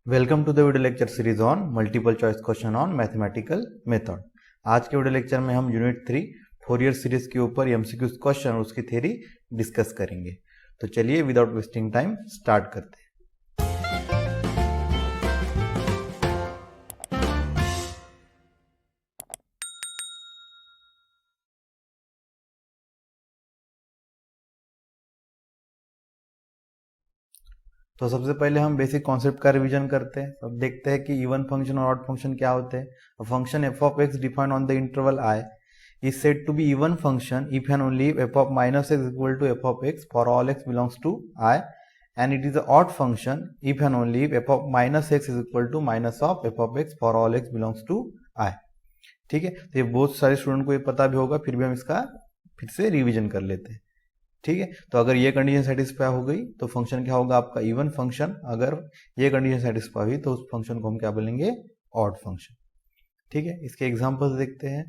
Welcome to the video lecture series on multiple choice question on mathematical method. आज के video lecture में हम unit 3 Fourier series के ऊपर एमसीक्यू क्वेश्चन और उसकी थ्योरी डिस्कस करेंगे। तो चलिए विदाउट वेस्टिंग टाइम स्टार्ट करते हैं। तो सबसे पहले हम बेसिक कॉन्सेप्ट का रिवीजन करते हैं। अब देखते हैं कि इवन फंक्शन और ऑड फंक्शन क्या होते हैं। Function f of x defined on the interval I is said to be even function if and only if f of minus x is equal to f of x for all x belongs to I, and it is an odd function if and only if f of minus x is equal to minus of f of x for all x belongs to I। ठीक है, तो ये बहुत सारे student को ये पता भी होगा, फिर भी हम इसका फिर से रिवीजन कर लेते हैं। ठीक है, तो अगर ये कंडीशन सेटिस्फाई हो गई तो फंक्शन क्या होगा आपका इवन फंक्शन। अगर ये कंडीशन सेटिस्फाई हुई तो उस फंक्शन को हम क्या बोलेंगे, ऑड फंक्शन। ठीक है, इसके एग्जांपल्स देखते हैं।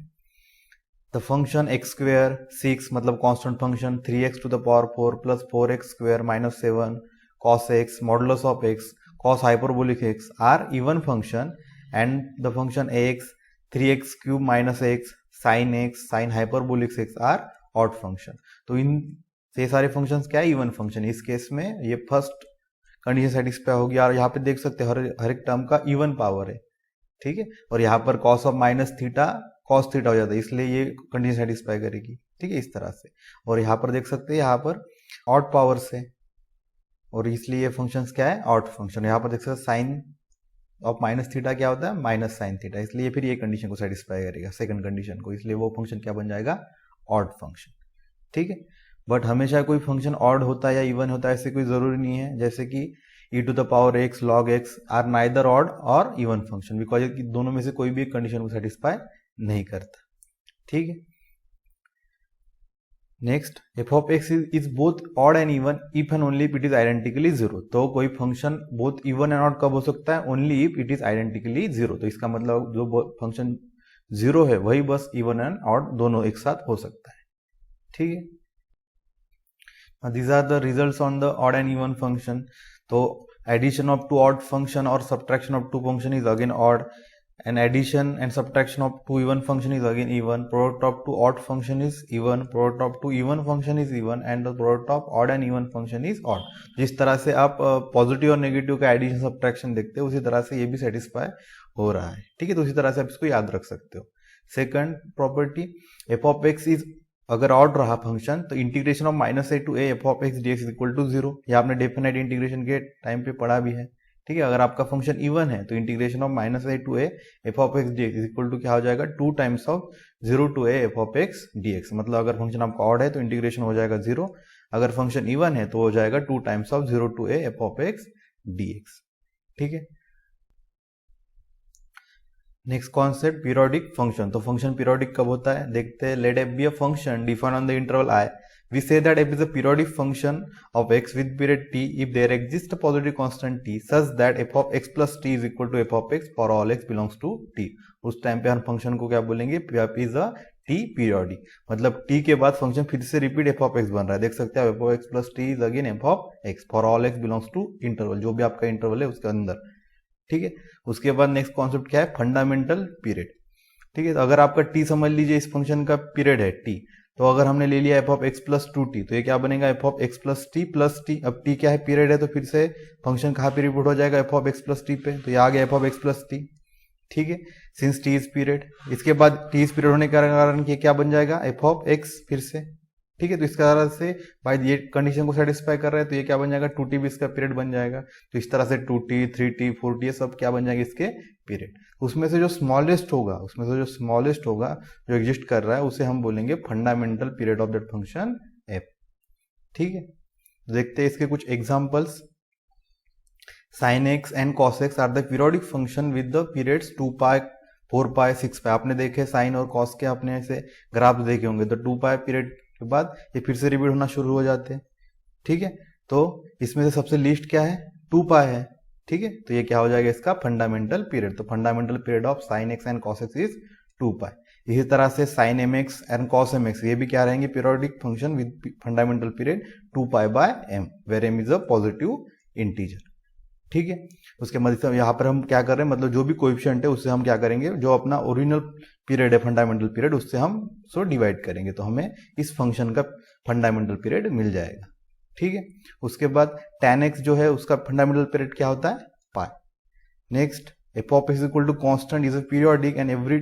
द फंक्शन एक्स स्क्वेयर 6 मतलब constant function 3x to the power 4 plus 4x square minus 7 cos x modulus of x cos hyperbolic x are even function, and the function ax 3x cube minus x sin hyperbolic x are odd function. तो इन ये सारे functions क्या है, even function. इस case में ये first condition satisfy होगी और यहाँ पे देख सकते हैं हर एक टर्म का इवन पावर है। ठीक है, और यहाँ पर cos of minus theta cos theta हो जाता है, इसलिए ये कंडीशन सेटिस्फाई करेगी। ठीक है, इस तरह से। और यहाँ पर देख सकते हैं यहाँ पर ऑड पावर से, और इसलिए ये फंक्शंस क्या है, ऑड फंक्शन। यहाँ पर देख सकते हैं साइन ऑफ माइनस थीटा क्या होता है, माइनस साइन थीटा, इसलिए फिर ये कंडीशन को सेटिस्फाई करेगा, सेकंड कंडीशन को, इसलिए वो फंक्शन क्या बन जाएगा, ऑड फंक्शन। ठीक है, बट हमेशा कोई फंक्शन ऑड होता है या इवन होता है ऐसे कोई जरूरी नहीं है। जैसे कि e to the power x log x are neither odd और इवन फंक्शन, बिकॉज दोनों में से कोई भी एक कंडीशन को सेटिस्फाई नहीं करता। ठीक है, next F of x is both odd and even if and only if it is identically zero. तो कोई function both even and odd कब हो सकता है, only if it is identically zero. तो इसका मतलब जो फंक्शन जीरो है वही बस इवन एंड ऑड दोनों एक साथ हो सकता है। ठीक है, these are the results on the odd and even function. तो addition of two odd function or subtraction of two function is again odd, and addition and subtraction of two even function is again even. Product of two odd function is even, product of two even function is even, and the product of odd and even function is odd. जिस तरह से आप positive और negative का addition subtraction देखते हो उसी तरह से ये भी सेटिस्फाई हो रहा है। ठीक है, तो उसी तरह से आप इसको याद रख सकते हो। Second property, f of x is अगर ऑड रहा फंक्शन तो integration of minus a to a f of x d x equal to zero. यह आपने डेफिनेट इंटीग्रेशन के टाइम पे पढ़ा भी है। ठीक है, अगर आपका फंक्शन इवन है तो integration of minus a to a f of x d x equal to क्या हो जाएगा, 2 times of 0 to a f of x d x. मतलब अगर फंक्शन आपका ऑड है तो इंटीग्रेशन हो जाएगा 0, अगर फंक्शन इवन है तो हो जाएगा 2 times of 0 to a f of x d x. ठीक है, नेक्स्ट कॉन्सेप्ट पीरियोडिक फंक्शन। तो फंक्शन पीरियोडिक कब होता है देखते हैं। Let f be a function defined on the interval I, we say that f is a periodic function of x with period T if there exist a positive constant T such that f of x plus T is equal to f of x for all x belongs to T. उस time पे हम function को क्या बोलेंगे, f is a T periodic. मतलब T के बाद function फिर से रिपीट एफ ऑफ एक्स बन रहा है। देख सकते हैं f of x plus T is again f of x for all x belongs to interval, जो भी आपका इंटरवल है उसके अंदर। ठीक है, उसके बाद नेक्स्ट कॉन्सेप्ट क्या है, फंडामेंटल पीरियड। ठीक है, तो अगर आपका टी समझ लीजिए इस फंक्शन का पीरियड है टी, तो अगर हमने ले लिया F of x plus 2t तो ये क्या बनेगा, F of x plus T plus T. अब टी क्या है, पीरियड है, तो फिर से फंक्शन कहाँ पे रिपोर्ट हो जाएगा, F of x plus T पे। तो ये आ गया F of x plus T. ठीक है, सिंस टी इज पीरियड। इसके बाद टी इज पीरियड होने के कारण ये क्या बन जाएगा, एफ ऑफ एक्स फिर से। ठीक है, तो इस तरह से भाई ये कंडीशन को सेटिस्फाई कर रहा है तो ये क्या बन जाएगा, 2t भी इसका पीरियड बन जाएगा। तो इस तरह से 2t 3t 4t ये सब क्या बन जाएंगे इसके पीरियड। उसमें से जो स्मॉलेस्ट होगा जो एग्जिस्ट कर रहा है उसे हम बोलेंगे fundamental period of that function f. ठीक है, देखते हैं इसके कुछ examples. sin x and cos x are the periodic function with the periods 2 pi 4 pi 6 pi. आपने देखे साइन और cos के अपने ऐसे ग्राफ देखे होंगे, तो 2 पाई पीरियड के बाद ये फिर से रिपीट होना शुरू हो जाते हैं। ठीक है, तो इसमें से सबसे लीस्ट क्या है, 2 पाई है। ठीक है, तो ये क्या हो जाएगा इसका फंडामेंटल पीरियड। तो fundamental period of sine x and cos x is 2 pi. इसी तरह से sine m x and cos m x ये भी क्या रहेंगे, periodic function with fundamental period 2 pi by m, where m is a positive integer. ठीक है। उसके बाद यहाँ पर हम क्या कर रहे हैं, मतलब जो भी कोएफिशिएंट है उससे हम क्या करेंगे, जो अपना ओरिजिनल पीरियड है फंडामेंटल पीरियड, उससे हम उसको डिवाइड करेंगे, तो हमें इस फंक्शन का फंडामेंटल पीरियड मिल जाएगा। ठीक है। उसके बाद tan x जो है उसका फंडामेंटल पीरियड क्या होता है, pi. Next, f of x equal to constant is a periodic and every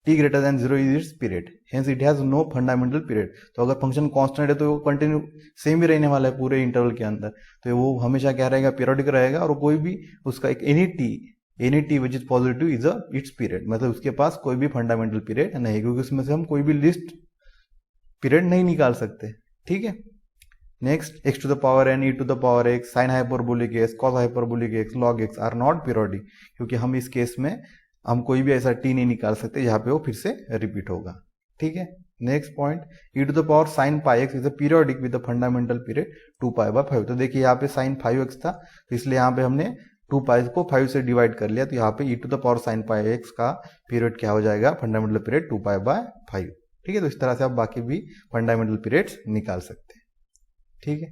t greater than 0 is its period, hence it has no fundamental period। तो अगर फंक्शन कांस्टेंट है तो वो कंटिन्यू सेम ही रहने वाला है पूरे इंटरवल के अंदर, तो वो हमेशा क्या रहेगा, पीरियोडिक रहेगा, और कोई भी उसका एक any T which is positive is it's period, मतलब उसके पास कोई भी फंडामेंटल पीरियड नहीं, क्योंकि उसमें से हम कोई भी लिस्ट पीरियड नहीं निकाल सकते। ठीक है। Next, x to the power n, e to the power x, sin hyperbolic x, cos hyperbolic x, log x are not periodic, क्योंकि हम इस केस में हम कोई भी ऐसा t नहीं निकाल सकते जहां पे वो फिर से रिपीट होगा। ठीक है। Next point, e to the power sin pi x is a periodic with a fundamental period 2 pi bye 5। तो देखिए यहाँ पे sin 5x था, तो इसलिए यहाँ पे हमने 2 पाई को 5 से डिवाइड कर लिया, तो यहाँ पे e to the power sin pi x का पीरियड क्या हो जाएगा, फंडामेंटल पीरियड 2 पाई बाय 5। ठीक है। तो इस तरह से आप बाकी भी फंडामेंटल पीरियड्स निकाल सकते हैं। ठीक है।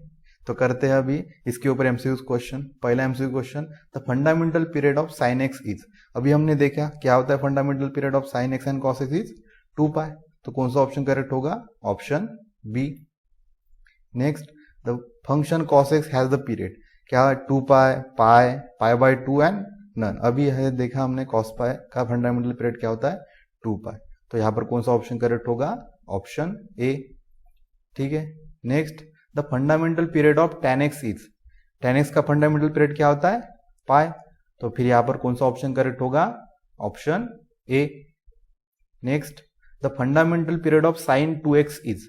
तो करते हैं अभी इसके ऊपर एमसीक्यू क्वेश्चन। पहला MCQ question, the fundamental period of sine x is, अभी हमने देखा क्या होता है fundamental period of sine x and cos x is 2 pi, तो कौन सा ऑप्शन करेक्ट होगा, option B. Next, the function cos x has the period, क्या 2 pi, pi, pi by 2 and none. अभी है देखा हमने कॉस पाई का फंडामेंटल पीरियड क्या होता है, 2 पाई, तो यहां पर कौन सा ऑप्शन करेक्ट होगा, ऑप्शन ए। ठीक है। Next, the fundamental period of tan x is, tan x का फंडामेंटल पीरियड क्या होता है, पाई, तो फिर यहां पर कौन सा ऑप्शन करेक्ट होगा, option A. Next, the fundamental period of sin 2x is,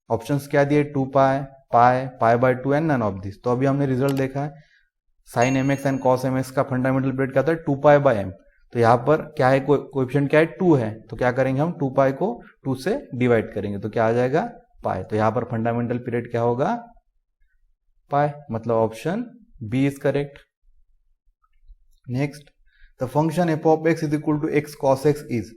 options क्या दिए, 2 pi, pi, pi by 2 and none of this. तो अभी हमने रिजल्ट देखा है, sin mx and cos mx का फंडामेंटल पीरियड क्या होता है, 2 पाई बाय m। तो यहाँ पर क्या है, कोएफिशिएंट क्या है, 2 है, तो क्या करेंगे हम 2 पाई को 2 से डिवाइड करेंगे, तो क्या आ जाएगा, पाई। तो यहां पर फंडामेंटल पीरियड क्या होगा, पाई, मतलब option B is correct. Next, the function f of x is equal to x cos x is,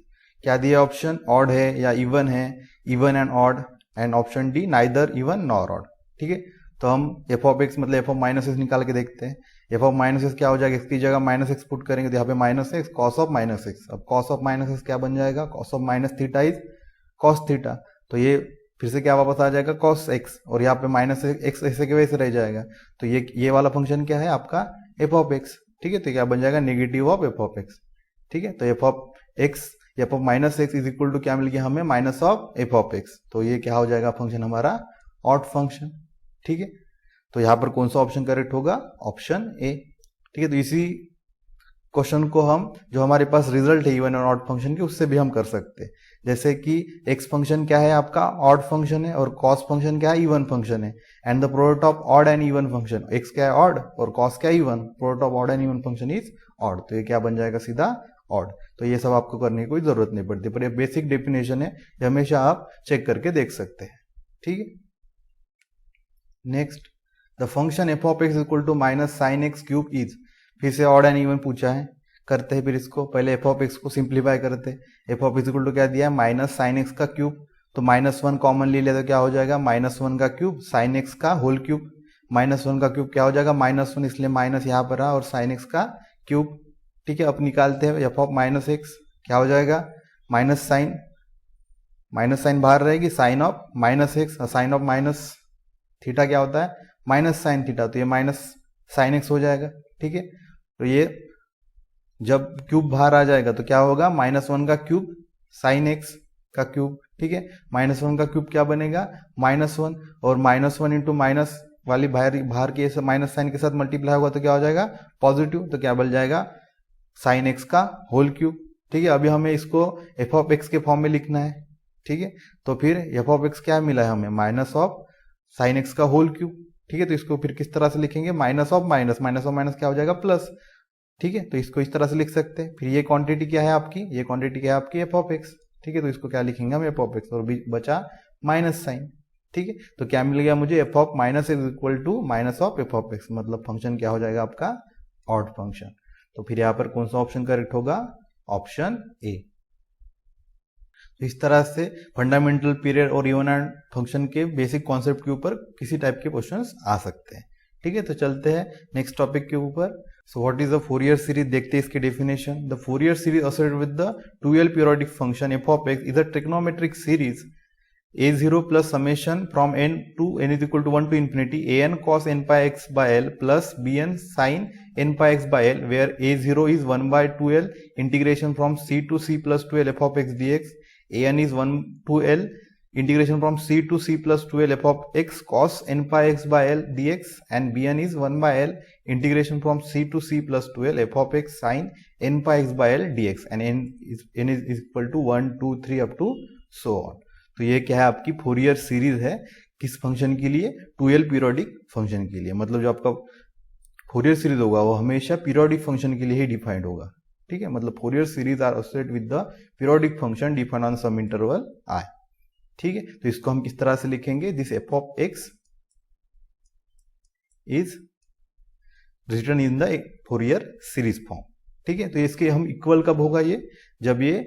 क्या दिया ऑप्शन, ऑड है या इवन है, even and odd, and option D neither even nor odd. ठीक है। तो हम एफ ऑफ एक्स मतलब एफ ऑफ माइनस एक्स निकाल के देखते हैं, एफ ऑफ माइनस एक्स क्या हो जाएगा, इसकी जगह माइनस एक्स पुट करेंगे, तो यहाँ पे minus x cos of minus x, अब कॉस ऑफ माइनस एक्स क्या बन जाएगा, cos of minus theta is cos theta, तो ये फिर से क्या वापस आ जाएगा, कॉस एक्स, और यहाँ पे माइनस एक्स ऐसे के वैसे रह जाएगा, तो ये वाला फंक्शन क्या है आपका, एफ ऑफ एक्स। ठीक है। तो क्या बन जाएगा, negative of f of x. ठीक है। तो f of x, f of minus x is equal to क्या मिल गया हमें, minus of f of x, तो ये क्या हो जाएगा फंक्शन हमारा, ऑड फंक्शन। ठीक है। तो यहाँ पर कौन सा ऑप्शन करेक्ट होगा, ऑप्शन ए। ठीक है। तो इसी क्वेश्चन को हम, जो हमारे पास रिजल्ट है इवन और ऑड फंक्शन के, उससे भी हम कर सकते हैं। जैसे कि x फंक्शन क्या है आपका, ऑड फंक्शन है, और cos फंक्शन क्या है, इवन फंक्शन है, and the product of odd and even function, x क्या है ऑड और cos क्या है even, product of odd and even function is odd, तो ये क्या बन जाएगा, सीधा ऑड। तो ये सब आपको करने की कोई जरूरत नहीं पड़ती, पर ये बेसिक डेफिनेशन है, ये हमेशा आप चेक करके देख सकते हैं। ठीक है। Next, the function f of x equal to minus sine x cube is, फिर से ऑड एंड इवन पूछा है, करते हैं फिर इसको, पहले एफ ऑफ एक्स को सिंप्लीफाई करते हैं। F of x equal to क्या दिया है, माइनस साइन एक्स का क्यूब, तो -1 कॉमन ले लिया तो क्या हो जाएगा, -1 का क्यूब साइन एक्स का होल क्यूब, -1 का क्यूब क्या हो जाएगा, -1, इसलिए माइनस यहाँ पर रहा, और साइन एक्स का क्यूब। ठीक है। अब निकालते हैं एफ ऑफ माइनस एक्स, क्या हो जाएगा, माइनस साइन बाहर रहेगी, sine of minus x, sine of minus theta क्या होता है, माइनस साइन थीटा, तो ये माइनस साइन एक्स हो जाएगा। ठीक है। तो ये जब क्यूब बाहर आ जाएगा तो क्या होगा, -1 का क्यूब साइन एक्स का क्यूब। ठीक है। -1 का क्यूब क्या बनेगा, -1, और -1 इंटू माइनस वाली बाहर के माइनस साइन के साथ मल्टीप्लाई होगा तो क्या हो जाएगा, पॉजिटिव, तो क्या बन जाएगा, साइन एक्स का होल क्यूब। ठीक है। अभी हमें इसको एफ ऑफ एक्स के फॉर्म में लिखना है। ठीक है। तो फिर एफ ऑफ एक्स क्या मिला है हमें, माइनस ऑफ साइन एक्स का होल क्यूब। ठीक है। तो इसको फिर किस तरह से लिखेंगे, माइनस ऑफ माइनस क्या हो जाएगा, प्लस। ठीक है। तो इसको इस तरह से लिख सकते हैं। फिर ये क्वांटिटी क्या है आपकी, ये क्वांटिटी क्या है आपकी, एफ ऑफ एक्स। ठीक है। तो इसको क्या लिखेंगे हम, एफ ऑफ एक्स, और बचा माइनस साइन। ठीक है। तो क्या मिल गया मुझे, f of minus x equal to minus of f of x, मतलब फंक्शन क्या हो जाएगा आपका, ऑड फंक्शन। तो फिर यहाँ पर कौन सा ऑप्शन करेक्ट होगा, ऑप्शन ए। इस तरह से फंडामेंटल पीरियड और इवन एंड फंक्शन के बेसिक कॉन्सेप्ट के ऊपर किसी टाइप के क्वेश्चंस आ सकते हैं। ठीक है। तो चलते हैं नेक्स्ट टॉपिक के ऊपर। So what is the Fourier series, देखते हैं इसके definition. The Fourier series associated with the 2l periodic function f of x is a trigonometric series a0 plus summation from n to n is equal to 1 to infinity an cos n pi x by l plus bn sin n pi x by l, where a0 is 1 by 2l integration from c to c plus 2l f of x dx, an is 1 to l integration from c to c plus 2l f of x cos n pi x by l dx, and bn is 1 by l integration from c to c plus 2l f of x sin n pi x by l dx, and n is equal to 1 2 3 up to so on। तो ये क्या है, आपकी Fourier series है किस function के लिए, 2l periodic function के लिए। मतलब जो आपका फोरियर सीरीज होगा वो हमेशा पीरियोडिक फंक्शन के लिए ही डिफाइंड होगा, ठीक है। मतलब Fourier series are associated with the periodic function defined on some interval i, ठीक है। तो इसको हम किस तरह से लिखेंगे, this f of x is written in the Fourier series form, ठीक है। तो इसके हम इक्वल कब होगा, ये जब ये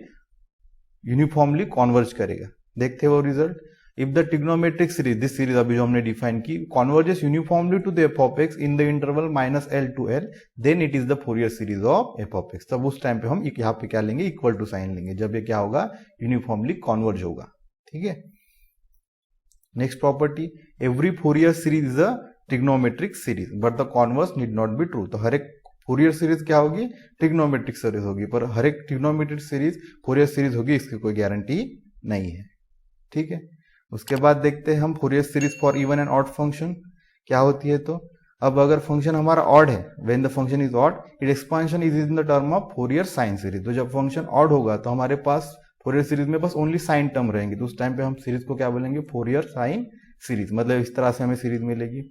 यूनिफॉर्मली कॉन्वर्ज करेगा। देखते हैं वो result. If the trigonometric series, this series अभी जो हमने डिफाइन की, converges uniformly to the f of x in the interval -l to l, then it is the Fourier series of f of x. तब उस time पे हम यहाँ पे क्या लेंगे, इक्वल टू साइन लेंगे, जब ये क्या होगा, यूनिफॉर्मली कॉन्वर्ज होगा, ठीक है। Next property, every Fourier series is a trigonometric series but the converse need not be true. तो हर एक फोरियर सीरीज क्या होगी, ट्रिग्नोमेट्रिक सीरीज होगी, पर हर एक ट्रिग्नोमेट्रिक सीरीज फोरियर सीरीज होगी, इसकी कोई गारंटी नहीं है, ठीक है। उसके बाद देखते हैं हम Fourier series for even and odd function क्या होती है। तो अब अगर फंक्शन हमारा ऑड है, when the function is odd it expansion is in the term of Fourier sine series. तो जब फंक्शन ऑड होगा तो हमारे पास फोरियर सीरीज में बस ओनली साइन टर्म रहेंगे, तो उस टाइम पे हम सीरीज को क्या बोलेंगे, फोरियर साइन सीरीज। मतलब इस तरह से हमें सीरीज मिलेगी।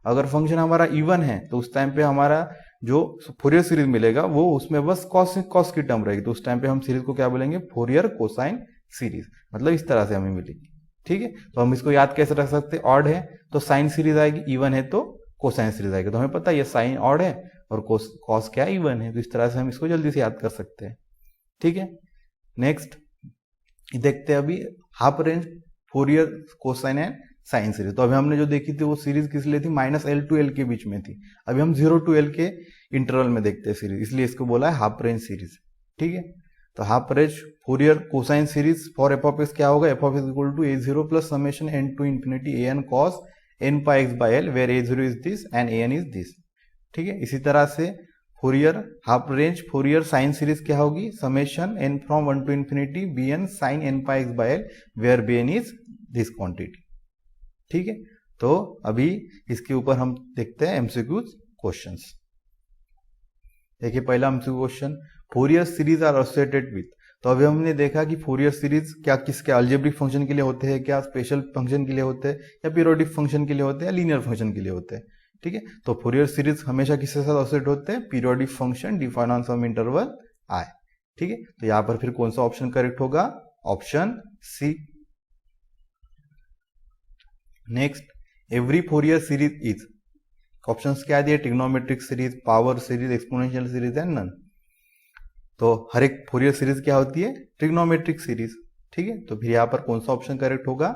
अगर फंक्शन हमारा इवन है तो उस टाइम पे हमारा जो फोरियर सीरीज मिलेगा वो उसमें बस कॉस की टर्म रहेगी, तो उस टाइम पे हम सीरीज को क्या बोलेंगे, फोरियर कोसाइन सीरीज। मतलब इस तरह से हमें मिलेगी, ठीक है। तो हम इसको याद कैसे रख सकते हैं, ऑड है तो साइन सीरीज आएगी, इवन है तो कोसाइन सीरीज आएगी। तो हमें पता है ये साइन ऑड है और कॉस क्या इवन है, तो इस तरह से हम इसको जल्दी से याद कर सकते हैं, ठीक है। नेक्स्ट देखते हैं अभी half range Fourier cosine and sine series. तो अभी हमने जो देखी थी वो सीरीज किस लिए थी, -l to l के बीच में थी। अभी हम 0 to l के इंटरवल में देखते हैं सीरीज, इसलिए इसको बोला है हाफ रेंज सीरीज, ठीक है। तो half range Fourier cosine series for f of x क्या होगा, f of x equal to a0 plus summation n to infinity an cos n pi x by l, where a0 is this and an is this, ठीक है। इसी तरह से Fourier half range Fourier sine series क्या होगी, summation n from 1 to infinity bn sin n pi x by l, where bn is this quantity, ठीक है। तो अभी इसके ऊपर हम देखते हैं एमसीक्यूज क्वेश्चंस। देखिए पहला MCQ question, Fourier series are associated with. तो अभी हमने देखा कि फोरियर सीरीज क्या किसके अलजेब्रिक फंक्शन के लिए होते हैं, क्या स्पेशल फंक्शन के लिए होते हैं, या पीरियोडिक फंक्शन के लिए होते हैं, या लीनियर फंक्शन के लिए होते हैं, ठीक है। तो फोरियर सीरीज हमेशा किसके साथ एसोसिएट होते हैं, periodic function defined on some interval i, ठीक है। तो यहां पर फिर कौन सा ऑप्शन करेक्ट होगा, option C. Next, every Fourier series is, options क्या दिए, trigonometric series, power series, exponential series and none. तो हर एक फोरियर सीरीज क्या होती है, ट्रिग्नोमेट्रिक सीरीज, ठीक है। तो फिर यहां पर कौन सा ऑप्शन करेक्ट होगा,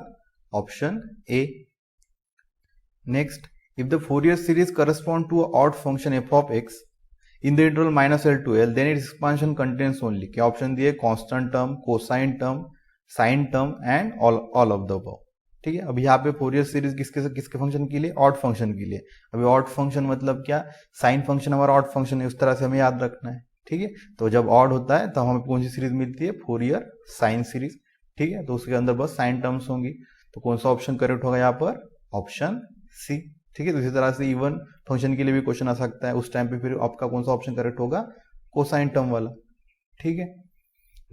option A. Next, if the Fourier series correspond to a odd function f of x in the interval -l to l, then its expansion contains only, क्या ऑप्शन दिए, constant term, cosine term, sine term and all of the above, ठीक है। अभी यहाँ पे Fourier series किसके function के लिए, ऑड फंक्शन के लिए। अभी ऑड फंक्शन मतलब क्या, साइन फंक्शन हमारा ऑड फंक्शन है, उस तरह से हमें याद रखना है, ठीक है। तो जब ऑड होता है तब हमें कौन सी सीरीज मिलती है, फोरियर साइन सीरीज, ठीक है। तो उसके अंदर बस साइन टर्म्स होंगी। तो कौन सा ऑप्शन करेक्ट होगा यहाँ पर, ऑप्शन सी, ठीक है। तो इसी तरह से इवन फंक्शन के लिए भी क्वेश्चन आ सकता है, उस टाइम पे फिर आपका कौन सा ऑप्शन करेक्ट होगा, कोसाइन टर्म वाला, ठीक है।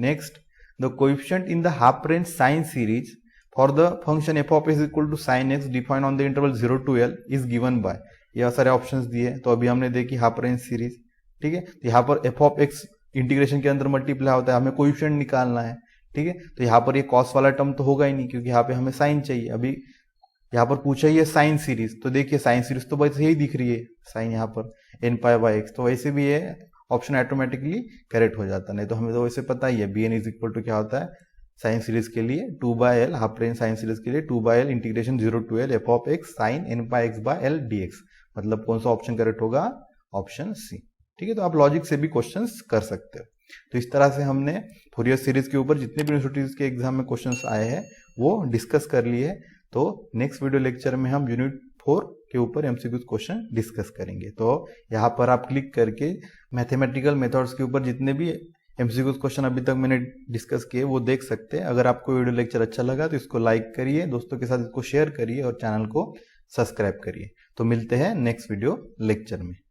Next, the coefficient in the half range sine series for the function f of x equal to sine x defined on the interval 0 to l is given by, यह सारे options दिए। तो अभी हमने देखी हाफ रेंज सीरीज, ठीक है। तो यहाँ पर एफ ऑफ एक्स इंटीग्रेशन के अंदर मल्टीप्लाई होता है, हमें कोएफिशिएंट निकालना है, ठीक है। तो यहाँ पर ये कॉस वाला टर्म तो होगा ही नहीं, क्योंकि यहाँ पे हमें साइन चाहिए। अभी यहाँ पर पूछा ही है साइन सीरीज, तो देखिए साइन सीरीज तो बस यही दिख रही है, साइन यहाँ पर n pi by x, तो वैसे भी ये ऑप्शन ऑटोमेटिकली करेक्ट हो जाता, नहीं तो हमें तो वैसे पता ही है bn इज इक्वल टू क्या होता है, साइन सीरीज के लिए 2/l, half range sine series के लिए 2/l integration 0 to l f of x sin n pi x by l dx। मतलब कौन सा ऑप्शन करेक्ट होगा, ऑप्शन सी, ठीक है, तो आप लॉजिक से भी क्वेश्चंस कर सकते हो। तो इस तरह से हमने फूरियर सीरीज के ऊपर जितने भी यूनिवर्सिटीज के एग्जाम में क्वेश्चंस आए हैं वो डिस्कस कर लिए। तो नेक्स्ट वीडियो लेक्चर में हम यूनिट 4 के ऊपर एमसीक्यू क्वेश्चन डिस्कस करेंगे। तो यहाँ पर आप क्लिक करके मैथमेटिकल मेथड्स के ऊपर जितने भी एमसीक्यू क्वेश्चन अभी तक मैंने डिस्कस किए वो देख सकते हैं। अगर आपको वीडियो लेक्चर अच्छा लगा तो इसको लाइक करिए, दोस्तों के साथ इसको शेयर करिए और चैनल को सब्सक्राइब करिए। तो मिलते हैं नेक्स्ट वीडियो लेक्चर में।